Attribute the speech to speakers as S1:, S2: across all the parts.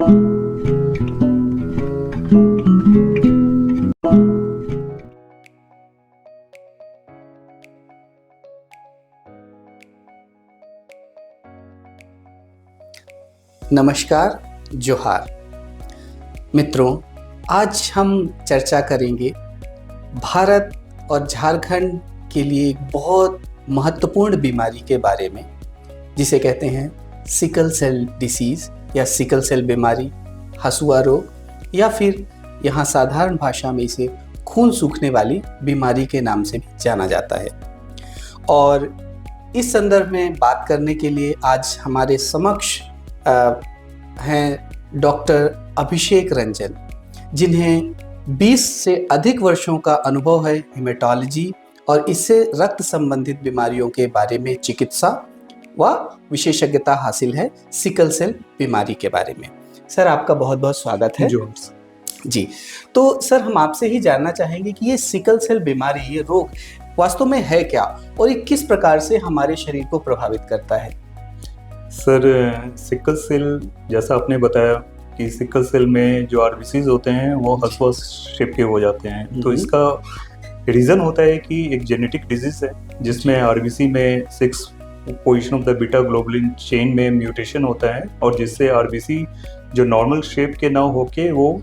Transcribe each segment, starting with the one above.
S1: नमस्कार, जोहार मित्रों। आज हम चर्चा करेंगे भारत और झारखंड के लिए एक बहुत महत्वपूर्ण बीमारी के बारे में, जिसे कहते हैं सिकल सेल डिसीज़ या सिकल सेल बीमारी, हसुआ रोग, या फिर यहाँ साधारण भाषा में इसे खून सूखने वाली बीमारी के नाम से भी जाना जाता है। और इस संदर्भ में बात करने के लिए आज हमारे समक्ष हैं डॉक्टर अभिषेक रंजन, जिन्हें 20 से अधिक वर्षों का अनुभव है हेमेटोलॉजी और इससे रक्त संबंधित बीमारियों के बारे में चिकित्सा व विशेषज्ञता हासिल है सिकल सेल बीमारी के बारे में। सर, आपका बहुत बहुत स्वागत है। जी, तो सर, हम आपसे ही जानना चाहेंगे कि ये सिकल सेल बीमारी, ये रोग वास्तव में है क्या और ये किस प्रकार से हमारे शरीर को प्रभावित करता है?
S2: सर, सिकल सेल, जैसा आपने बताया कि सिकल सेल में जो आरबीसीज होते हैं वो हसुआ शेप के हो जाते हैं। तो इसका रीज़न होता है कि एक जेनेटिक डिजीज है जिसमें आरबीसी में 6 position of the beta globulin chain में म्यूटेशन होता है, और जिससे आरबीसी जो नॉर्मल शेप के ना होके वो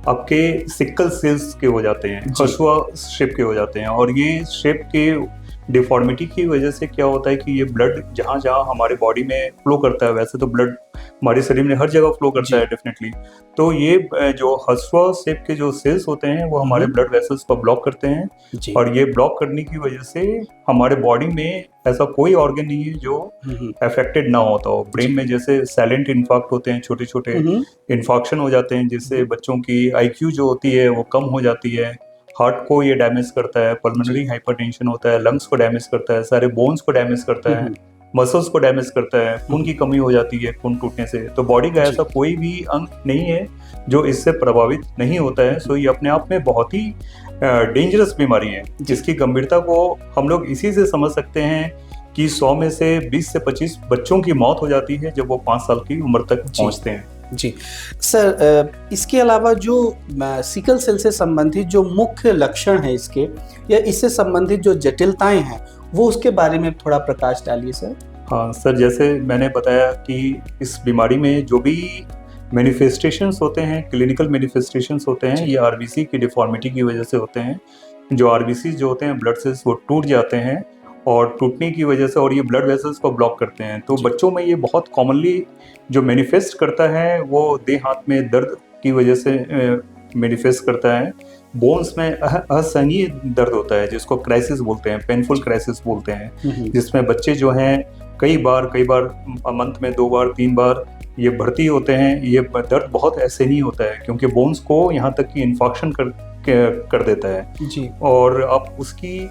S2: आपके सिकल सेल्स के हो जाते हैं, हसुआ शेप के हो जाते हैं। और ये शेप के डिफॉर्मिटी की वजह से क्या होता है कि ये ब्लड जहाँ जहाँ हमारे बॉडी में फ्लो करता है, वैसे तो ब्लड हमारे शरीर में हर जगह फ्लो करता है डेफिनेटली, तो ये जो हसुआ शेप के जो सेल्स होते हैं वो हमारे ब्लड वेसल्स को ब्लॉक करते हैं। और ये ब्लॉक करने की वजह से हमारे बॉडी में ऐसा कोई ऑर्गन नहीं है जो अफेक्टेड ना होता हो। ब्रेन में जैसे साइलेंट इन्फाक्ट होते हैं, छोटे छोटे इन्फाक्शन हो जाते हैं, जिससे बच्चों की IQ जो होती है वो कम हो जाती है। हार्ट को ये डैमेज करता है, पल्मोनरी हाइपरटेंशन होता है, लंग्स को डैमेज करता है, सारे बोन्स को डैमेज करता है, मसल्स को डैमेज करता है, खून की कमी हो जाती है खून टूटने से। तो बॉडी का ऐसा कोई भी अंग नहीं है जो इससे प्रभावित नहीं होता है। सो ये अपने आप में बहुत ही डेंजरस बीमारी है, जिसकी गंभीरता को हम लोग इसी से समझ सकते हैं कि 100 में से 20 से 25 बच्चों की मौत हो जाती है जब वो 5 साल की उम्र तक पहुंचते हैं।
S1: जी सर, इसके अलावा जो सिकल सेल से संबंधित जो मुख्य लक्षण है इसके, या इससे संबंधित जो जटिलताएं हैं, वो उसके बारे में थोड़ा प्रकाश डालिए सर।
S2: हाँ सर, जैसे मैंने बताया कि इस बीमारी में जो भी मैनिफेस्टेशंस होते हैं, क्लिनिकल मैनिफेस्टेशंस होते हैं, ये आरबीसी की डिफॉर्मिटी की वजह से होते हैं। जो आरबीसी जो होते हैं, ब्लड सेल्स, वो टूट जाते हैं, और टूटने की वजह से, और ये ब्लड वेसल्स को ब्लॉक करते हैं। तो बच्चों में ये बहुत कॉमनली जो मैनिफेस्ट करता है वो देह हाथ में दर्द की वजह से मैनिफेस्ट करता है। बोन्स में असहनीय दर्द होता है, जिसको क्राइसिस बोलते हैं, पेनफुल क्राइसिस बोलते हैं, जिसमें बच्चे जो हैं कई बार मंथ में 2 बार 3 बार ये भर्ती होते हैं। ये दर्द बहुत असहनीय होता है क्योंकि बोन्स को यहाँ तक कि इन्फेक्शन कर देता है जी। और आप उसकी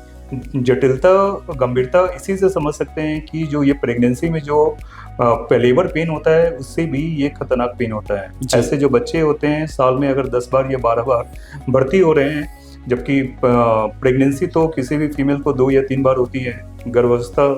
S2: जटिलता, गंभीरता इसी से समझ सकते हैं कि जो ये प्रेगनेंसी में जो लेबर पेन होता है, उससे भी ये खतरनाक पेन होता है। ऐसे जो बच्चे होते हैं साल में अगर 10 बार या 12 बार भर्ती हो रहे हैं, जबकि प्रेगनेंसी तो किसी भी फीमेल को 2 या 3 बार होती है, गर्भावस्था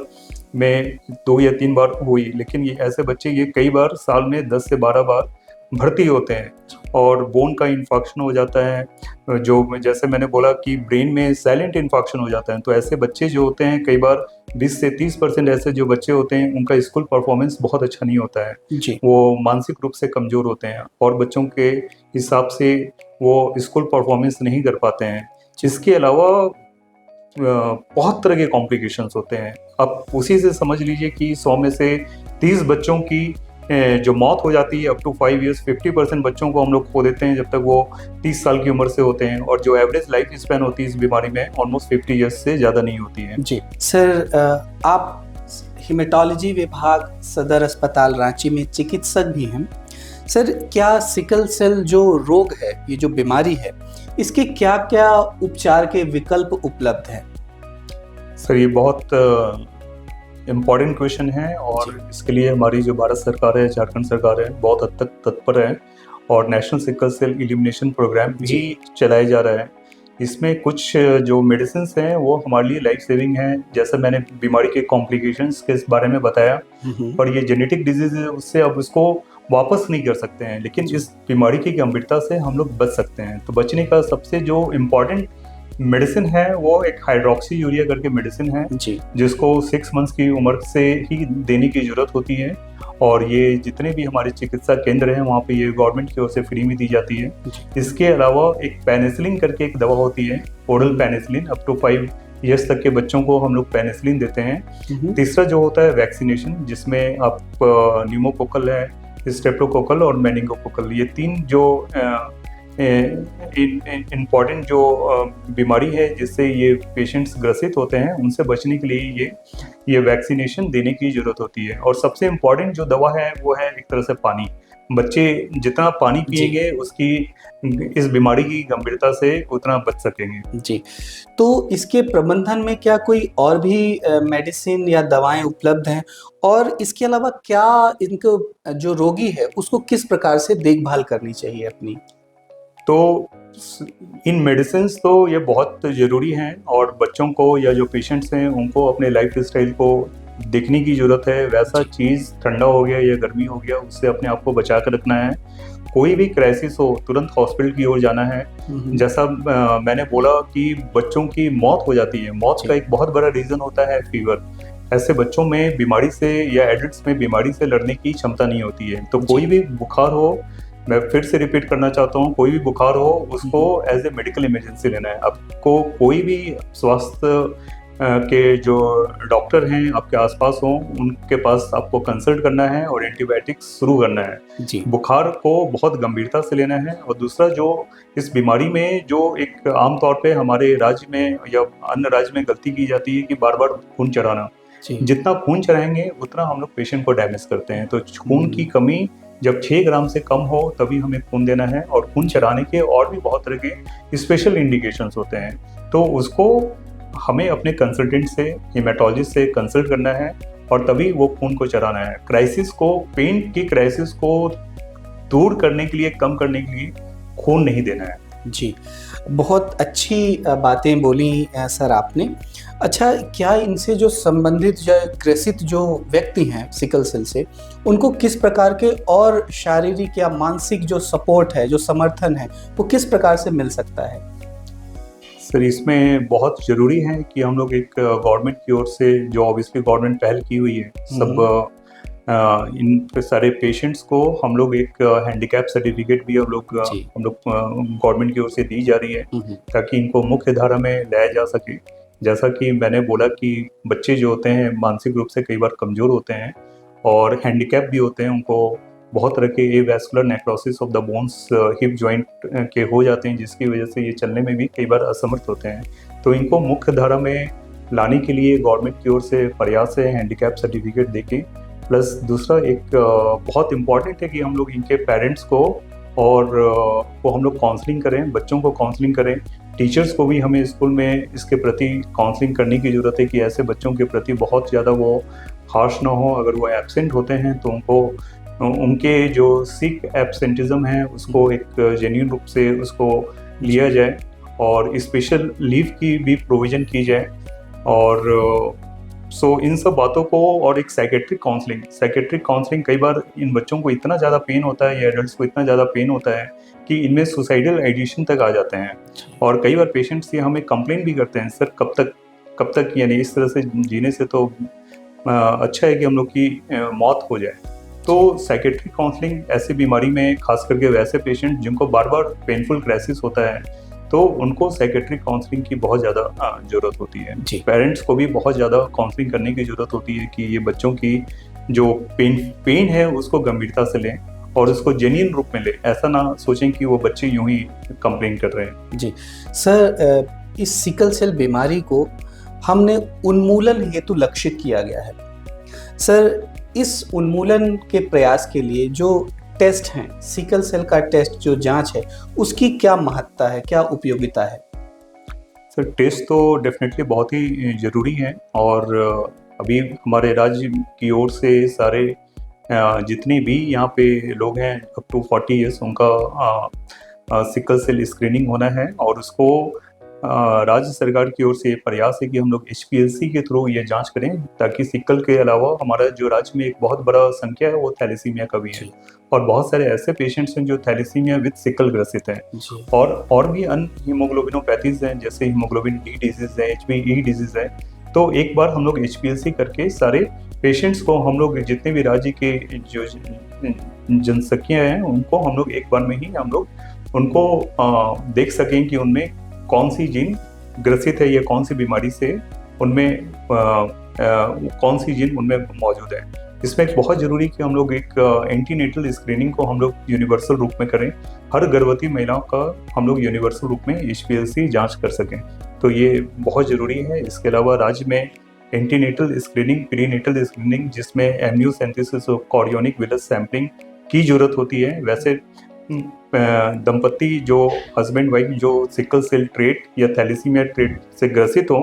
S2: में 2 या 3 बार हुई, लेकिन ये ऐसे बच्चे ये कई बार साल में 10 से 12 बार भर्ती होते हैं। और बोन का इन्फेक्शन हो जाता है, जो जैसे मैंने बोला कि ब्रेन में साइलेंट इन्फेक्शन हो जाता है। तो ऐसे बच्चे जो होते हैं, कई बार 20 से 30% ऐसे जो बच्चे होते हैं, उनका स्कूल परफॉर्मेंस बहुत अच्छा नहीं होता है जी। वो मानसिक रूप से कमज़ोर होते हैं और बच्चों के हिसाब से वो स्कूल परफॉर्मेंस नहीं कर पाते हैं। इसके अलावा बहुत तरह के कॉम्प्लिकेशंस होते हैं। अब उसी से समझ लीजिए कि 100 में से 30 बच्चों की जो मौत हो जाती है अप टू 5 इयर्स, 50% बच्चों को हम लोग खो देते हैं जब तक वो 30 साल की उम्र से होते हैं। और जो एवरेज लाइफ स्पैन होती है इस बीमारी में ऑलमोस्ट 50 इयर्स से ज़्यादा नहीं होती है
S1: जी। सर, आप हेमेटोलॉजी विभाग सदर अस्पताल रांची में चिकित्सक भी हैं। सर, क्या सिकल सेल जो रोग है, ये जो बीमारी है, इसके क्या क्या उपचार के विकल्प उपलब्ध हैं?
S2: सर, ये बहुत इम्पॉर्टेंट क्वेश्चन है, और इसके लिए हमारी जो भारत सरकार है, झारखंड सरकार है, बहुत हद तक तत्पर है, और national sickle cell elimination programme भी चलाया जा रहा है। इसमें कुछ जो मेडिसिन हैं वो हमारे लिए लाइफ सेविंग है। जैसे मैंने बीमारी के कॉम्प्लिकेशंस के बारे में बताया, और ये जेनेटिक डिजीज है, उससे अब इसको वापस नहीं कर सकते हैं, लेकिन इस बीमारी की गंभीरता से हम लोग बच सकते हैं। तो बचने का सबसे जो इम्पोर्टेंट मेडिसिन है वो एक हाइड्रोक्सी यूरिया करके मेडिसिन है
S1: जी।
S2: जिसको 6 मंथ्स की उम्र से ही देने की ज़रूरत होती है। और ये जितने भी हमारे चिकित्सा केंद्र हैं वहाँ पे ये गवर्नमेंट की ओर से फ्री में दी जाती है। इसके अलावा एक पेनिसिलिन करके एक दवा होती है, oral penicillin, up to 5 years तक के बच्चों को हम लोग पेनिसिलिन देते हैं। तीसरा जो होता है वैक्सीनेशन, जिसमें आप न्यूमोकोकल है, स्ट्रेप्टोकोकल और मेनिंगोकोकल, ये 3 जो इम्पॉर्टेंट जो बीमारी है जिससे ये पेशेंट्स ग्रसित होते हैं, उनसे बचने के लिए ये वैक्सीनेशन देने की ज़रूरत होती है। और सबसे इम्पॉर्टेंट जो दवा है वो है एक तरह से पानी। बच्चे जितना पानी पिएंगे उसकी इस बीमारी की गंभीरता से उतना बच सकेंगे।
S1: जी। तो इसके प्रबंधन में क्या कोई और भी मेडिसिन या दवाएं उपलब्ध हैं, और इसके अलावा क्या इनको जो रोगी है उसको किस प्रकार से देखभाल करनी चाहिए अपनी?
S2: तो इन मेडिसिन्स तो ये बहुत ज़रूरी हैं और बच्चों को या जो पेशेंट्स हैं उनको अपने लाइफ स्टाइल को देखने की ज़रूरत है। वैसा चीज़ ठंडा हो गया या गर्मी हो गया उससे अपने आप को बचा कर रखना है। कोई भी क्राइसिस हो तुरंत हॉस्पिटल की ओर जाना है। जैसा मैंने बोला कि बच्चों की मौत हो जाती है, मौत का एक बहुत बड़ा रीज़न होता है फीवर। ऐसे बच्चों में बीमारी से या एडल्ट्स में बीमारी से लड़ने की क्षमता नहीं होती है। तो कोई भी बुखार हो, मैं फिर से रिपीट करना चाहता हूँ, कोई भी बुखार हो उसको एज ए मेडिकल इमरजेंसी लेना है। आपको कोई भी स्वास्थ्य के जो डॉक्टर हैं आपके आसपास हों उनके पास आपको कंसल्ट करना है और एंटीबायोटिक्स शुरू करना है।
S1: जी।
S2: बुखार को बहुत गंभीरता से लेना है। और दूसरा जो इस बीमारी में जो एक आमतौर पे हमारे राज्य में या अन्य राज्य में गलती की जाती है कि बार बार खून चढ़ाना। जितना खून चढ़ाएंगे उतना हम लोग पेशेंट को डैमेज करते हैं। तो खून की कमी जब 6 ग्राम से कम हो तभी हमें खून देना है। और खून चढ़ाने के और भी बहुत तरह के स्पेशल इंडिकेशंस होते हैं, तो उसको हमें अपने कंसल्टेंट से, हेमाटोलॉजिस्ट से कंसल्ट करना है और तभी वो खून को चढ़ाना है। क्राइसिस को, पेन की क्राइसिस को दूर करने के लिए, कम करने के लिए खून नहीं देना है।
S1: जी, बहुत अच्छी बातें बोली सर आपने। अच्छा, क्या इनसे जो संबंधित या ग्रसित जो व्यक्ति हैं सिकल सेल से, उनको किस प्रकार के और शारीरिक या मानसिक जो सपोर्ट है, जो समर्थन है, वो किस प्रकार से मिल सकता है?
S2: सर, इसमें बहुत ज़रूरी है कि हम लोग एक गवर्नमेंट की ओर से, जो ऑब्वियसली गवर्नमेंट पहल की हुई है, सब इन सारे पेशेंट्स को हम लोग एक हैंडीकैप सर्टिफिकेट भी हम लोग गवर्नमेंट की ओर से दी जा रही है ताकि इनको मुख्य धारा में लाया जा सके। जैसा कि मैंने बोला कि बच्चे जो होते हैं मानसिक रूप से कई बार कमज़ोर होते हैं और हैंडीकैप भी होते हैं, उनको बहुत तरह के avascular necrosis of the bones hip joint के हो जाते हैं, जिसकी वजह से ये चलने में भी कई बार असमर्थ होते हैं। तो इनको मुख्य धारा में लाने के लिए गवर्नमेंट की ओर से प्रयास है हैंडीकैप सर्टिफिकेट देके। प्लस दूसरा एक बहुत इम्पॉर्टेंट है कि हम लोग इनके पेरेंट्स को और वो हम लोग काउंसलिंग करें, बच्चों को काउंसलिंग करें। टीचर्स को भी हमें स्कूल में इसके प्रति काउंसलिंग करने की ज़रूरत है कि ऐसे बच्चों के प्रति बहुत ज़्यादा वो हार्श ना हो। अगर वो एब्सेंट होते हैं तो उनको उनके जो सिक एब्सेंटिज्म है उसको एक जेन्युइन रूप से उसको लिया जाए और स्पेशल लीव की भी प्रोविज़न की जाए। और इन सब बातों को, और एक साइकेट्रिक काउंसलिंग कई बार इन बच्चों को इतना ज़्यादा पेन होता है या एडल्ट्स को इतना ज़्यादा पेन होता है कि इनमें सुसाइडल आइडिएशन तक आ जाते हैं। और कई बार पेशेंट्स ये हमें कंप्लेन भी करते हैं, सर कब तक यानी इस तरह से जीने से तो अच्छा है कि हम लोग की मौत हो जाए। तो साइकेट्रिक काउंसलिंग ऐसी बीमारी में, खास करके वैसे पेशेंट जिनको बार बार पेनफुल क्राइसिस होता है, तो उनको साइकेट्रिक काउंसलिंग की बहुत ज़्यादा ज़रूरत होती है। पेरेंट्स को भी बहुत ज़्यादा काउंसलिंग करने की ज़रूरत होती है कि ये बच्चों की जो पेन है उसको गंभीरता से लें और उसको जेन्युइन रूप में लें। ऐसा ना सोचें कि वो बच्चे यूं ही कंप्लेन कर रहे हैं।
S1: जी सर, इस सिकल सेल बीमारी को हमने उन्मूलन हेतु लक्षित किया गया है। सर, इस उन्मूलन के प्रयास के लिए जो टेस्ट हैं, सिकल सेल का टेस्ट जो जांच है, उसकी क्या महत्ता है, क्या उपयोगिता है?
S2: सर, टेस्ट तो डेफिनेटली बहुत ही ज़रूरी है और अभी हमारे राज्य की ओर से सारे जितने भी यहाँ पे लोग हैं अप टू 40 ईयर्स, उनका सिकल सेल स्क्रीनिंग होना है और उसको राज्य सरकार की ओर से ये प्रयास है कि हम लोग HPLC के थ्रू ये जांच करें, ताकि सिकल के अलावा हमारा जो राज्य में एक बहुत बड़ा संख्या है वो थैलेसीमिया का भी है।
S1: जी
S2: और बहुत सारे ऐसे पेशेंट्स हैं जो थैलेसीमिया विद सिकल ग्रसित हैं।
S1: जी
S2: और भी अन्य हीमोग्लोबिनोपैथीज हैं, जैसे हीमोग्लोबिन डी डिजीज है, HbE डिजीज है। तो एक बार हम लोग HPLC करके सारे पेशेंट्स को, हम लोग जितने भी राज्य के जो जनसंख्या है उनको हम लोग एक बार में ही हम लोग उनको देख सकें कि उनमें कौन सी जीन ग्रसित है या कौन सी बीमारी से उनमें कौन सी जीन उनमें मौजूद है। इसमें बहुत ज़रूरी कि हम लोग एक एंटीनेटल स्क्रीनिंग को हम लोग यूनिवर्सल रूप में करें। हर गर्भवती महिलाओं का हम लोग यूनिवर्सल रूप में HPLC जांच कर सकें, तो ये बहुत ज़रूरी है। इसके अलावा राज्य में एंटीनेटल स्क्रीनिंग, प्रीनेटल स्क्रीनिंग, जिसमें एम्नियोसेंटेसिस और कॉरियोनिक विलस सैंपलिंग की ज़रूरत होती है। वैसे दंपति जो हस्बैंड वाइफ जो सिकल सेल ट्रेट या थैलेसीमिया ट्रेट से ग्रसित हो,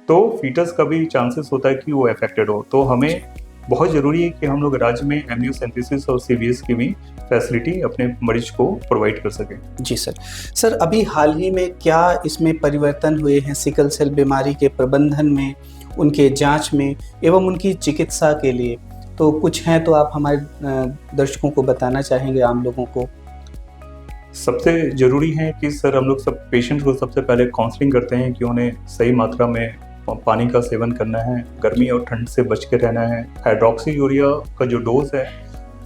S2: तो फीटस का भी चांसेस होता है कि वो अफेक्टेड हो। तो हमें बहुत ज़रूरी है कि हम लोग राज्य में एम्नियोसेंटेसिस और CVS की भी फैसिलिटी अपने मरीज को प्रोवाइड कर सकें।
S1: जी सर, अभी हाल ही में क्या इसमें परिवर्तन हुए हैं सिकल सेल बीमारी के प्रबंधन में, उनके जांच में एवं उनकी चिकित्सा के लिए? तो कुछ हैं तो आप हमारे दर्शकों को बताना चाहेंगे, आम लोगों को?
S2: सबसे ज़रूरी है कि सर हम लोग सब पेशेंट्स को सबसे पहले काउंसलिंग करते हैं कि उन्हें सही मात्रा में पानी का सेवन करना है, गर्मी और ठंड से बच के रहना है। हाइड्रोक्सी यूरिया का जो डोज है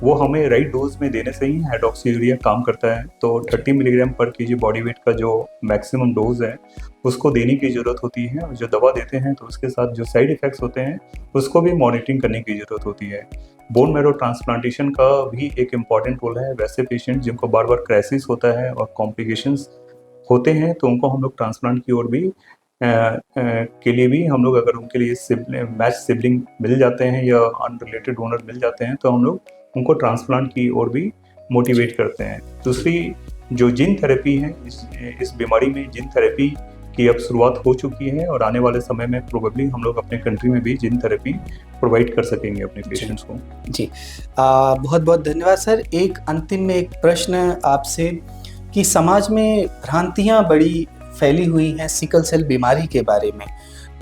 S2: वो हमें राइट डोज में देने से ही हाइड्रोक्सी यूरिया काम करता है। तो 30 मिलीग्राम पर केजी बॉडी वेट का जो मैक्सिमम डोज है उसको देने की ज़रूरत होती है। और जो दवा देते हैं तो उसके साथ जो साइड इफ़ेक्ट्स होते हैं उसको भी मॉनिटरिंग करने की ज़रूरत होती है। बोन मैरो ट्रांसप्लांटेशन का भी एक इम्पॉर्टेंट रोल है। वैसे पेशेंट जिनको बार बार क्राइसिस होता है और कॉम्प्लिकेशंस होते हैं तो उनको हम लोग ट्रांसप्लांट की ओर भी के लिए भी हम लोग, अगर उनके लिए मैच सिबलिंग मिल जाते हैं या अनरिलेटेड डोनर मिल जाते हैं, तो हम लोग उनको ट्रांसप्लांट की ओर भी मोटिवेट करते हैं। दूसरी जो जीन थेरेपी है, इस बीमारी में जीन थेरेपी की अब शुरुआत हो चुकी है और आने वाले समय में प्रोबेबली हम लोग अपने कंट्री में भी जीन थेरेपी प्रोवाइड कर सकेंगे अपने पेशेंट्स को।
S1: जी बहुत बहुत धन्यवाद सर। एक अंतिम में एक प्रश्न आपसे कि समाज में भ्रांतियां बड़ी फैली हुई हैं सिकल सेल बीमारी के बारे में,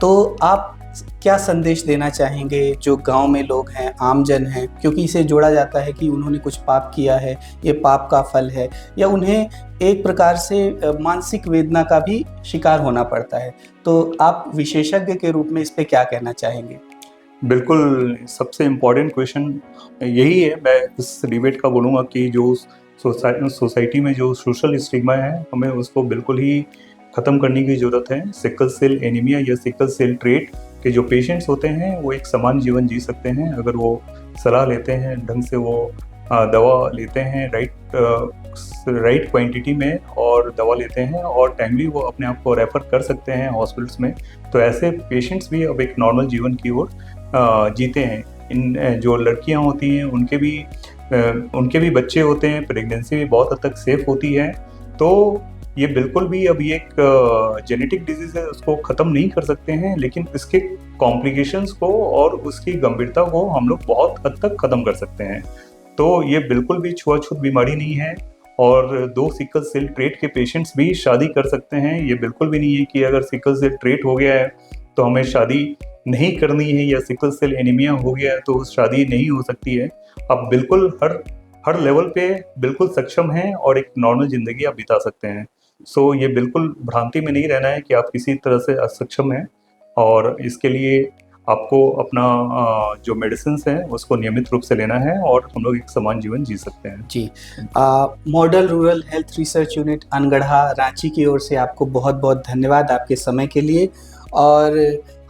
S1: तो आप क्या संदेश देना चाहेंगे जो गांव में लोग हैं, आमजन हैं, क्योंकि इसे जोड़ा जाता है कि उन्होंने कुछ पाप किया है, ये पाप का फल है, या उन्हें एक प्रकार से मानसिक वेदना का भी शिकार होना पड़ता है। तो आप विशेषज्ञ के रूप में इस पे क्या कहना चाहेंगे?
S2: बिल्कुल, सबसे इम्पोर्टेंट क्वेश्चन यही है। मैं इस डिबेट का बोलूँगा कि जो सोसाइटी में जो सोशल स्टिग्मा है, हमें उसको बिल्कुल ही ख़त्म करने की ज़रूरत है। सिकल सेल एनीमिया या सिकल सेल ट्रेट के जो पेशेंट्स होते हैं वो एक समान जीवन जी सकते हैं, अगर वो सलाह लेते हैं, ढंग से वो दवा लेते हैं राइट क्वांटिटी में और दवा लेते हैं और टाइमली वो अपने आप को रेफ़र कर सकते हैं हॉस्पिटल्स में। तो ऐसे पेशेंट्स भी अब एक नॉर्मल जीवन की ओर जीते हैं। इन जो लड़कियां होती हैं उनके भी बच्चे होते हैं, प्रेगनेंसी भी बहुत हद तक सेफ होती है। तो ये बिल्कुल भी अब ये एक जेनेटिक डिजीज़ है, उसको ख़त्म नहीं कर सकते हैं, लेकिन इसके कॉम्प्लिकेशंस को और उसकी गंभीरता को हम लोग बहुत हद तक ख़त्म कर सकते हैं। तो ये बिल्कुल भी छुआछूत बीमारी नहीं है और 2 सिकल सेल ट्रेट के पेशेंट्स भी शादी कर सकते हैं। ये बिल्कुल भी नहीं है कि अगर सिकल सेल ट्रेट हो गया है तो हमें शादी नहीं करनी है, या सिकल सेल एनीमिया हो गया है तो शादी नहीं हो सकती है। आप बिल्कुल हर लेवल पे बिल्कुल सक्षम हैं और एक नॉर्मल ज़िंदगी आप बिता सकते हैं। सो ये बिल्कुल भ्रांति में नहीं रहना है कि आप किसी तरह से असक्षम हैं, और इसके लिए आपको अपना जो मेडिसिन्स हैं उसको नियमित रूप से लेना है और हम लोग एक समान जीवन जी सकते हैं।
S1: जी model rural health research unit Angara Ranchi की ओर से आपको बहुत बहुत धन्यवाद आपके समय के लिए। और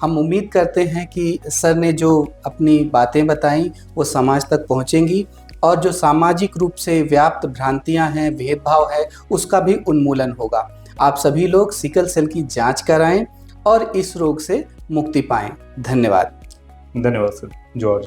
S1: हम उम्मीद करते हैं कि सर ने जो अपनी बातें बताई वो समाज तक पहुंचेंगी और जो सामाजिक रूप से व्याप्त भ्रांतियां हैं, भेदभाव है, उसका भी उन्मूलन होगा। आप सभी लोग सिकल सेल की जांच कराएं और इस रोग से मुक्ति पाएं। धन्यवाद।
S2: धन्यवाद सर जॉर्ज।